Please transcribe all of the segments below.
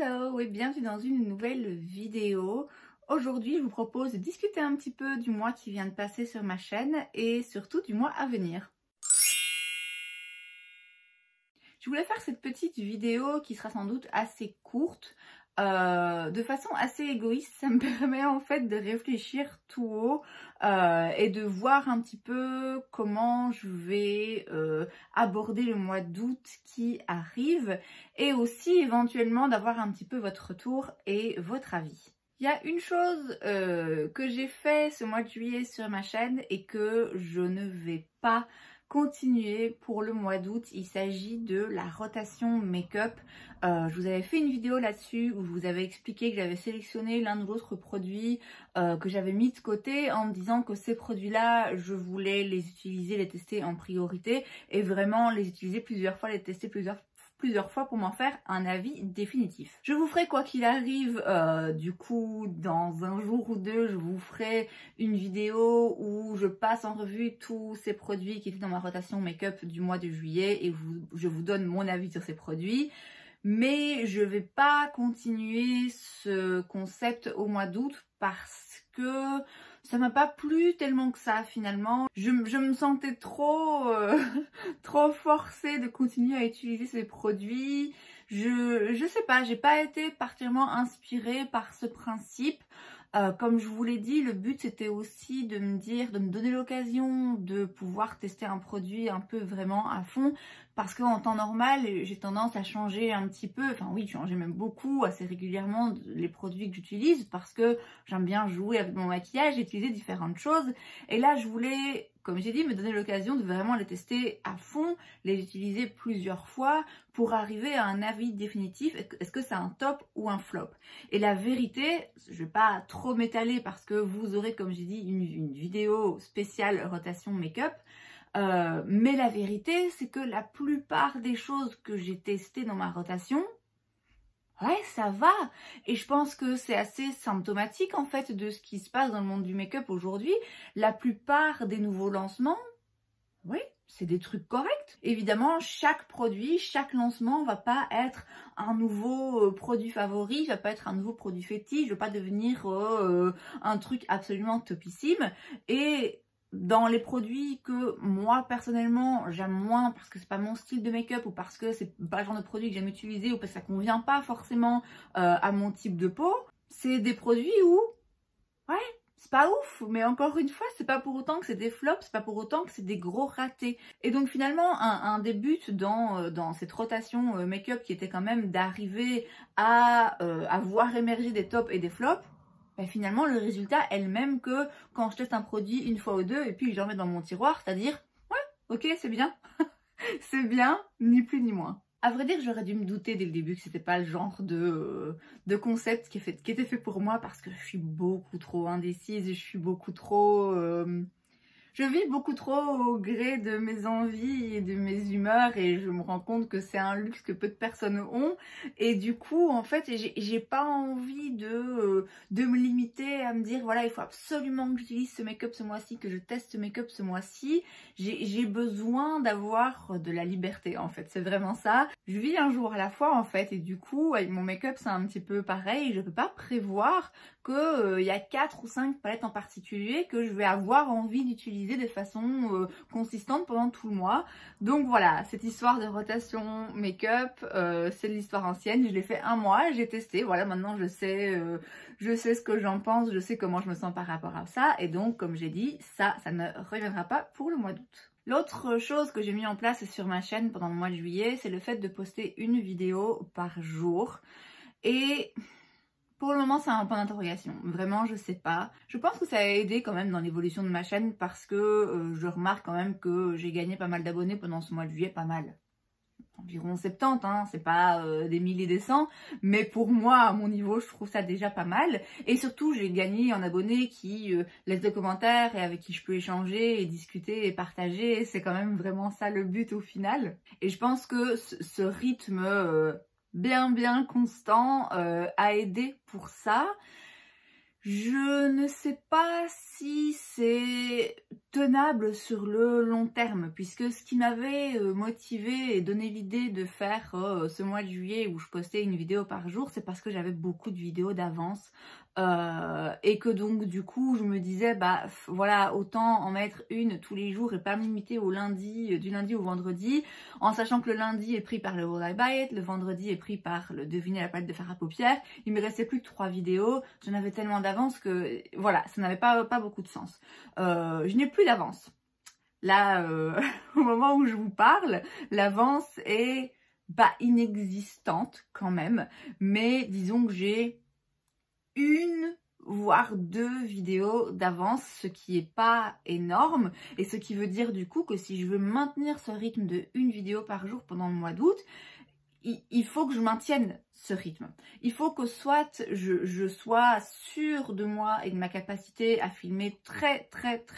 Hello et bienvenue dans une nouvelle vidéo. Aujourd'hui, je vous propose de discuter un petit peu du mois qui vient de passer sur ma chaîne et surtout du mois à venir. Je voulais faire cette petite vidéo qui sera sans doute assez courte, de façon assez égoïste. Ça me permet en fait de réfléchir tout haut et de voir un petit peu comment je vais aborder le mois d'août qui arrive et aussi éventuellement d'avoir un petit peu votre retour et votre avis. Il y a une chose que j'ai fait ce mois de juillet sur ma chaîne et que je ne vais pas continuer pour le mois d'août. Il s'agit de la rotation make-up. Je vous avais fait une vidéo là-dessus où je vous avais expliqué que j'avais sélectionné l'un ou l'autre produit que j'avais mis de côté en me disant que ces produits-là, je voulais les utiliser, les tester en priorité et vraiment les utiliser plusieurs fois, les tester plusieurs fois pour m'en faire un avis définitif. Je vous ferai quoi qu'il arrive, du coup dans un jour ou deux, je vous ferai une vidéo où je passe en revue tous ces produits qui étaient dans ma rotation make-up du mois de juillet et je vous donne mon avis sur ces produits. Mais je vais pas continuer ce concept au mois d'août parce que ça m'a pas plu tellement que ça finalement. Je me sentais trop, trop forcée de continuer à utiliser ces produits. Je sais pas, j'ai pas été particulièrement inspirée par ce principe. Comme je vous l'ai dit, le but c'était aussi de me dire, de me donner l'occasion de pouvoir tester un produit un peu vraiment à fond parce qu'en temps normal, j'ai tendance à changer un petit peu, enfin oui, changer même beaucoup, assez régulièrement les produits que j'utilise parce que j'aime bien jouer avec mon maquillage, utiliser différentes choses. Et là, je voulais, comme j'ai dit, me donner l'occasion de vraiment les tester à fond, les utiliser plusieurs fois pour arriver à un avis définitif. Est-ce que c'est un top ou un flop? Et la vérité, je vais pas trop m'étaler parce que vous aurez, comme j'ai dit, une vidéo spéciale rotation make-up. Mais la vérité, c'est que la plupart des choses que j'ai testées dans ma rotation, ouais, ça va. Et je pense que c'est assez symptomatique en fait de ce qui se passe dans le monde du make-up aujourd'hui. La plupart des nouveaux lancements, oui, c'est des trucs corrects. Évidemment, chaque produit, chaque lancement va pas être un nouveau produit favori, va pas être un nouveau produit fétiche, ne va pas devenir un truc absolument topissime. Et dans les produits que moi personnellement j'aime moins parce que c'est pas mon style de make-up ou parce que c'est pas le genre de produit que j'aime utiliser ou parce que ça convient pas forcément à mon type de peau, c'est des produits où, ouais, c'est pas ouf, mais encore une fois, c'est pas pour autant que c'est des flops, c'est pas pour autant que c'est des gros ratés. Et donc finalement, un des buts dans cette rotation make-up qui était quand même d'arriver à voir émerger des tops et des flops, ben finalement le résultat est le même que quand je teste un produit une fois ou deux et puis je le remets dans mon tiroir, c'est-à-dire, ouais, ok, c'est bien, c'est bien, ni plus ni moins. À vrai dire, j'aurais dû me douter dès le début que c'était pas le genre de concept qui était fait pour moi parce que je suis beaucoup trop indécise, je suis beaucoup trop... je vis beaucoup trop au gré de mes envies et de mes humeurs et je me rends compte que c'est un luxe que peu de personnes ont. Et du coup, en fait, j'ai pas envie de me limiter à me dire voilà, il faut absolument que j'utilise ce make-up ce mois-ci, que je teste ce make-up ce mois-ci. J'ai besoin d'avoir de la liberté en fait, c'est vraiment ça. Je vis un jour à la fois en fait et du coup, avec mon make-up c'est un petit peu pareil. Je peux pas prévoir qu'il y a 4 ou 5 palettes en particulier que je vais avoir envie d'utiliser de façon consistante pendant tout le mois. Donc voilà, cette histoire de rotation make-up, c'est de l'histoire ancienne. Je l'ai fait un mois, j'ai testé, voilà, maintenant je sais ce que j'en pense, je sais comment je me sens par rapport à ça. Et donc, comme j'ai dit, ça ne reviendra pas pour le mois d'août. L'autre chose que j'ai mis en place sur ma chaîne pendant le mois de juillet, c'est le fait de poster une vidéo par jour. Et pour le moment, c'est un point d'interrogation. Vraiment, je sais pas. Je pense que ça a aidé quand même dans l'évolution de ma chaîne parce que je remarque quand même que j'ai gagné pas mal d'abonnés pendant ce mois de juillet, pas mal. Environ 70, hein, c'est pas des milliers des cents, mais pour moi, à mon niveau, je trouve ça déjà pas mal. Et surtout, j'ai gagné en abonnés qui laissent des commentaires et avec qui je peux échanger et discuter et partager. C'est quand même vraiment ça le but au final. Et je pense que ce rythme bien constant a aidé pour ça. Je ne sais pas si c'est tenable sur le long terme, puisque ce qui m'avait motivée et donné l'idée de faire ce mois de juillet où je postais une vidéo par jour, c'est parce que j'avais beaucoup de vidéos d'avance et que donc du coup je me disais bah voilà, autant en mettre une tous les jours et pas me limiter au lundi, du lundi au vendredi, en sachant que le lundi est pris par le Will I Buy It, le vendredi est pris par le deviner la palette de fard à paupières. Il me restait plus que 3 vidéos, j'en avais tellement d'avance que voilà, ça n'avait pas beaucoup de sens. Je n'ai plus d'avance. Là, au moment où je vous parle, l'avance est inexistante quand même, mais disons que j'ai une voire 2 vidéos d'avance, ce qui est pas énorme, et ce qui veut dire du coup que si je veux maintenir ce rythme de 1 vidéo par jour pendant le mois d'août, il faut que je maintienne ce rythme. Il faut que soit je sois sûre de moi et de ma capacité à filmer très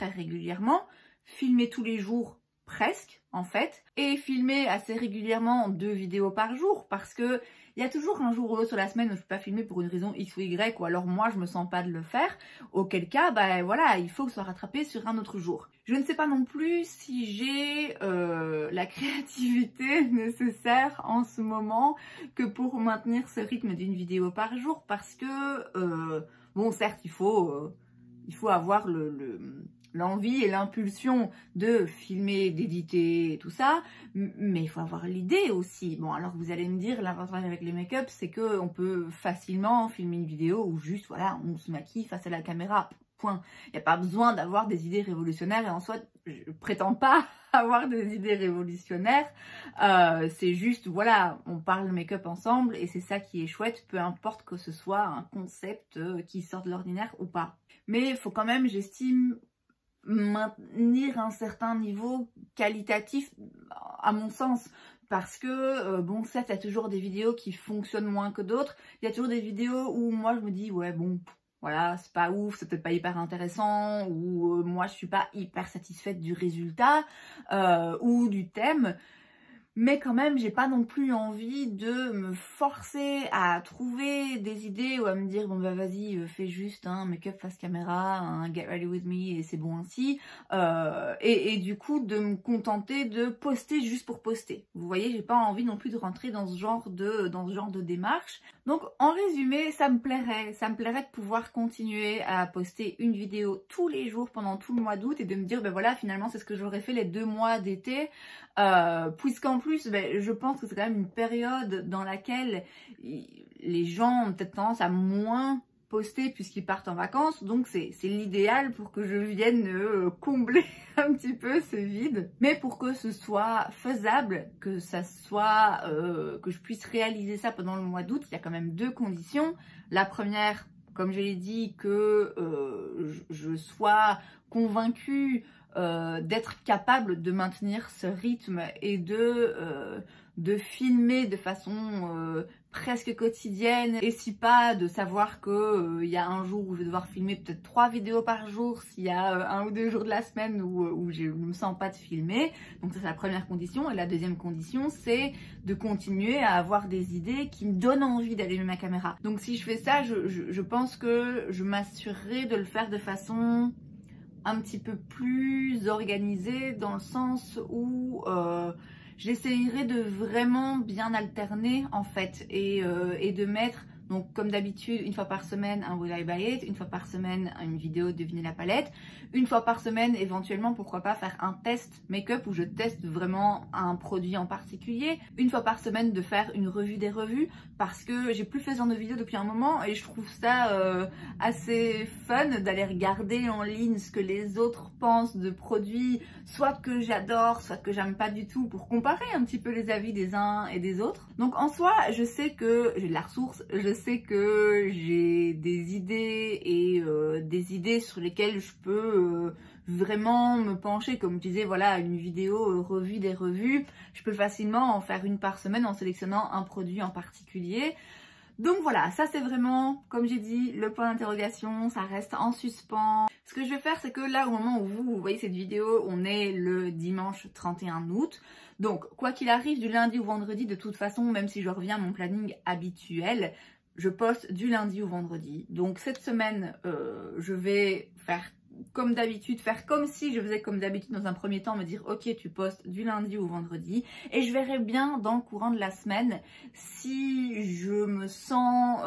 régulièrement, filmer tous les jours presque en fait, et filmer assez régulièrement 2 vidéos par jour, parce que il y a toujours un jour ou l'autre sur la semaine où je peux pas filmer pour une raison X ou Y, ou alors moi je me sens pas de le faire, auquel cas bah voilà, il faut que ce soit rattrapé sur un autre jour. Je ne sais pas non plus si j'ai la créativité nécessaire en ce moment que pour maintenir ce rythme d'une vidéo par jour, parce que bon certes il faut avoir l'envie et l'impulsion de filmer, d'éditer et tout ça, mais il faut avoir l'idée aussi. Bon, alors vous allez me dire, l'avantage avec les make-up, c'est qu'on peut facilement filmer une vidéo où juste, voilà, on se maquille face à la caméra, point. Il n'y a pas besoin d'avoir des idées révolutionnaires, et en soi, je prétends pas avoir des idées révolutionnaires, c'est juste, voilà, on parle make-up ensemble, et c'est ça qui est chouette, peu importe que ce soit un concept qui sort de l'ordinaire ou pas. Mais il faut quand même, j'estime, maintenir un certain niveau qualitatif à mon sens, parce que bon certes il y a toujours des vidéos qui fonctionnent moins que d'autres, il y a toujours des vidéos où moi je me dis ouais bon voilà c'est pas ouf, c'est peut-être pas hyper intéressant, ou moi je suis pas hyper satisfaite du résultat ou du thème. Mais quand même, j'ai pas non plus envie de me forcer à trouver des idées ou à me dire bon bah vas-y, fais juste un make-up face caméra, un get ready with me et c'est bon ainsi. Et du coup de me contenter de poster juste pour poster. Vous voyez, j'ai pas envie non plus de rentrer dans ce genre de démarche. Donc en résumé, ça me plairait de pouvoir continuer à poster une vidéo tous les jours pendant tout le mois d'août et de me dire ben voilà, finalement c'est ce que j'aurais fait les 2 mois d'été, puisqu'en plus je pense que c'est quand même une période dans laquelle les gens ont peut-être tendance à moins poster puisqu'ils partent en vacances, donc c'est l'idéal pour que je vienne combler un petit peu ce vide. Mais pour que ce soit faisable, que ça soit que je puisse réaliser ça pendant le mois d'août, il y a quand même 2 conditions. La première, comme je l'ai dit, que je sois convaincue d'être capable de maintenir ce rythme et de filmer de façon presque quotidienne, et si pas de savoir que y a un jour où je vais devoir filmer peut-être 3 vidéos par jour, s'il y a 1 ou 2 jours de la semaine où je ne me sens pas de filmer. Donc ça c'est la première condition. Et la deuxième condition, c'est de continuer à avoir des idées qui me donnent envie d'allumer ma caméra. Donc si je fais ça, je pense que je m'assurerai de le faire de façon un petit peu plus organisée, dans le sens où j'essayerai de vraiment bien alterner en fait, et de mettre, donc comme d'habitude, une fois par semaine un Will I Buy It, une fois par semaine une vidéo deviner la palette, une fois par semaine éventuellement pourquoi pas faire un test make-up où je teste vraiment un produit en particulier, une fois par semaine de faire une revue des revues, parce que j'ai plus fait ce genre de vidéo depuis un moment et je trouve ça assez fun d'aller regarder en ligne ce que les autres pensent de produits, soit que j'adore, soit que j'aime pas du tout, pour comparer un petit peu les avis des uns et des autres. Donc en soi, je sais que j'ai de la ressource, je sais que j'ai des idées et des idées sur lesquelles je peux vraiment me pencher. Comme je disais, voilà, une vidéo revue des revues, je peux facilement en faire une par semaine en sélectionnant un produit en particulier. Donc voilà, ça c'est vraiment, comme j'ai dit, le point d'interrogation, ça reste en suspens. Ce que je vais faire, c'est que là, au moment où vous voyez cette vidéo, on est le dimanche 31 août. Donc, quoi qu'il arrive, du lundi au vendredi, de toute façon, même si je reviens à mon planning habituel, je poste du lundi au vendredi. Donc cette semaine, je vais faire comme d'habitude, faire comme si je faisais comme d'habitude dans un premier temps, me dire ok, tu postes du lundi au vendredi, et je verrai bien dans le courant de la semaine si je me sens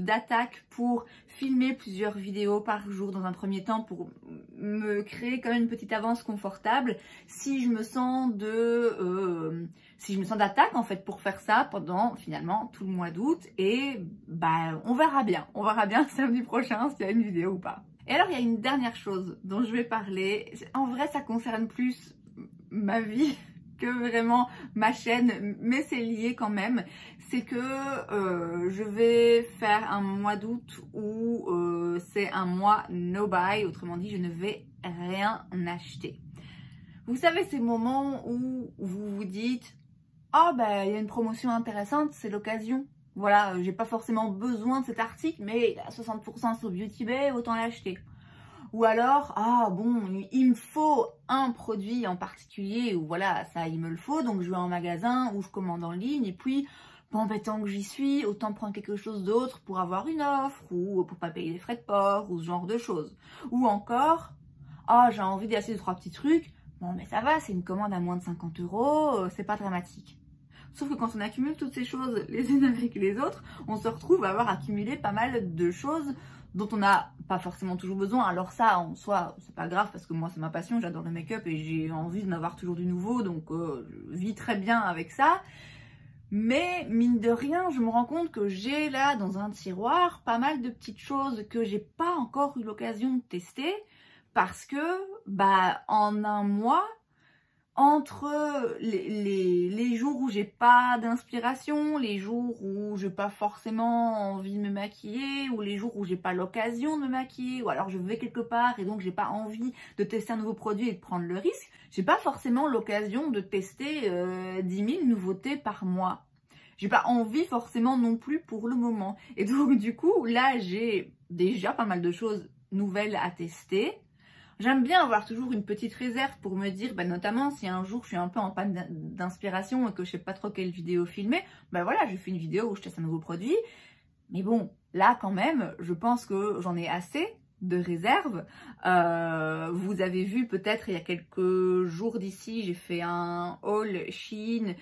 d'attaque pour filmer plusieurs vidéos par jour dans un premier temps pour me créer quand même une petite avance confortable, si je me sens d'attaque en fait pour faire ça pendant finalement tout le mois d'août, et bah on verra bien samedi prochain s'il y a une vidéo ou pas. Et alors, il y a une dernière chose dont je vais parler. En vrai, ça concerne plus ma vie que vraiment ma chaîne, mais c'est lié quand même. C'est que je vais faire un mois d'août où c'est un mois no buy. Autrement dit, je ne vais rien acheter. Vous savez, ces moments où vous vous dites « Oh, ben, il y a une promotion intéressante, c'est l'occasion. » Voilà, j'ai pas forcément besoin de cet article, mais il est à 60% sur Beauty Bay, autant l'acheter. Ou alors, ah bon, il me faut un produit en particulier, ou voilà, ça il me le faut, donc je vais en magasin ou je commande en ligne, et puis, bon, ben, tant que j'y suis, autant prendre quelque chose d'autre pour avoir une offre, ou pour pas payer les frais de port, ou ce genre de choses. Ou encore, ah, j'ai envie d'acheter 2-3 petits trucs, bon, mais ça va, c'est une commande à moins de 50 €, c'est pas dramatique. Sauf que quand on accumule toutes ces choses les unes avec les autres, on se retrouve à avoir accumulé pas mal de choses dont on n'a pas forcément toujours besoin. Alors ça, en soi, c'est pas grave parce que moi, c'est ma passion, j'adore le make-up et j'ai envie d'en avoir toujours du nouveau, donc je vis très bien avec ça. Mais mine de rien, je me rends compte que j'ai là dans un tiroir pas mal de petites choses que j'ai pas encore eu l'occasion de tester parce que, bah, en un mois, entre les jours où j'ai pas d'inspiration, les jours où j'ai pas forcément envie de me maquiller, ou les jours où j'ai pas l'occasion de me maquiller, ou alors je vais quelque part et donc j'ai pas envie de tester un nouveau produit et de prendre le risque, j'ai pas forcément l'occasion de tester 10 000 nouveautés par mois. J'ai pas envie forcément non plus pour le moment. Et donc du coup, là j'ai déjà pas mal de choses nouvelles à tester. J'aime bien avoir toujours une petite réserve pour me dire, bah, notamment si un jour je suis un peu en panne d'inspiration et que je sais pas trop quelle vidéo filmer, bah voilà, je fais une vidéo où je teste un nouveau produit. Mais bon, là quand même, je pense que j'en ai assez de réserve. Vous avez vu peut-être il y a quelques jours d'ici, j'ai fait un haul Shein.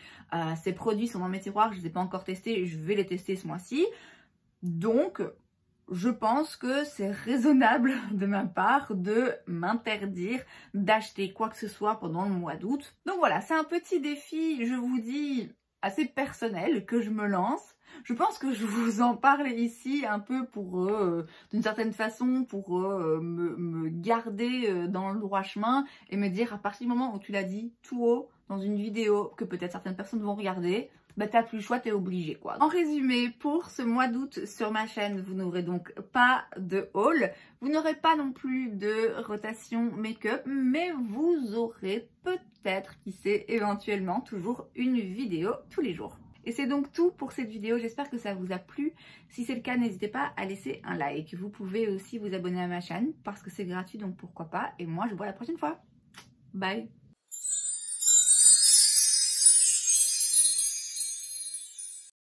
Ces produits sont dans mes tiroirs, je les ai pas encore testés, je vais les tester ce mois-ci. Donc, je pense que c'est raisonnable de ma part de m'interdire d'acheter quoi que ce soit pendant le mois d'août. Donc voilà, c'est un petit défi, je vous dis, assez personnel que je me lance. Je pense que je vous en parle ici un peu pour, d'une certaine façon, pour me garder dans le droit chemin et me dire à partir du moment où tu l'as dit tout haut dans une vidéo que peut-être certaines personnes vont regarder, bah t'as plus le choix, t'es obligé quoi. En résumé, pour ce mois d'août sur ma chaîne, vous n'aurez donc pas de haul, vous n'aurez pas non plus de rotation make-up, mais vous aurez peut-être, qui sait, éventuellement toujours une vidéo tous les jours. Et c'est donc tout pour cette vidéo, j'espère que ça vous a plu. Si c'est le cas, n'hésitez pas à laisser un like. Vous pouvez aussi vous abonner à ma chaîne parce que c'est gratuit, donc pourquoi pas. Et moi, je vous vois la prochaine fois. Bye!